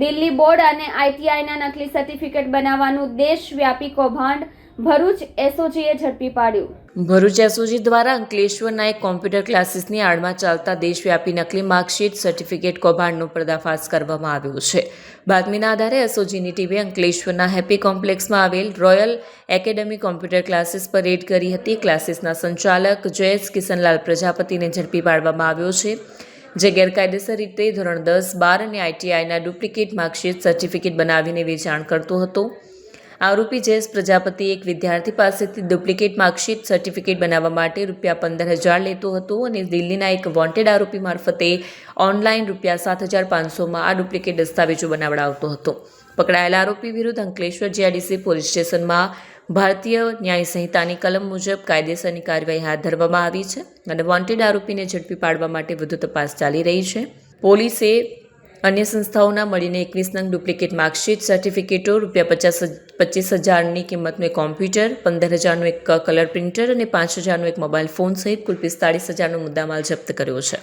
Delhi board અને આઈટીઆઈના નકલી certificate બનાવવાનું દેશવ્યાપી કૌભાંડ ભરૂચ એસઓજીએ ઝડપી પાડ્યું. ભરૂચ એસઓજી દ્વારા અંકલેશ્વરના એક કોમ્પ્યુટર ક્લાસીસની આડમાં ચાલતા દેશવ્યાપી નકલી માર્કશીટ સર્ટિફિકેટ કૌભાંડનો પર્દાફાશ કરવામાં આવ્યો છે. બાતમીના આધારે એસઓજીની ટીમે અંકલેશ્વરના હેપી કોમ્પ્લેક્સમાં આવેલ રોયલ એકેડમી કોમ્પ્યુટર ક્લાસીસ પર રેડ કરી હતી. ક્લાસીસના સંચાલક જયેશ કિશનલાલ પ્રજાપતિને ઝડપી પાડવામાં આવ્યો છે, જે ગેરકાયદેસર રીતે ધોરણ 10, 12 અને આઈટીઆઈના ડુપ્લિકેટ માર્કશીટ સર્ટિફિકેટ બનાવીને વેચાણ કરતો હતો. આરોપી જયેશ પ્રજાપતિ એક વિદ્યાર્થી પાસેથી ડુપ્લિકેટ માર્કશીટ સર્ટિફિકેટ બનાવવા માટે ₹15,000 લેતો હતો અને દિલ્હીના એક વોન્ટેડ આરોપી મારફતે ઓનલાઈન ₹7,500માં આ ડુપ્લિકેટ દસ્તાવેજો બનાવડાવતો હતો. પકડાયેલા આરોપી વિરુદ્ધ અંકલેશ્વર જીઆઈડીસી પોલીસ સ્ટેશનમાં ભારતીય ન્યાય સંહિતાની કલમ મુજબ કાયદેસરની કાર્યવાહી હાથ ધરવામાં આવી છે અને વોન્ટેડ આરોપીને ઝડપી પાડવા માટે વધુ તપાસ ચાલી રહી છે. પોલીસે અન્ય સંસ્થાઓના મળીને 21 નંગ ડુપ્લિકેટ માર્કશીટ સર્ટિફિકેટો, ₹25,000ની કિંમતનું એક કોમ્પ્યુટર, ₹15,000નું એક કલર પ્રિન્ટર અને ₹5,000નો એક મોબાઈલ ફોન સહિત કુલ ₹45,000નો મુદ્દામાલ જપ્ત કર્યો છે.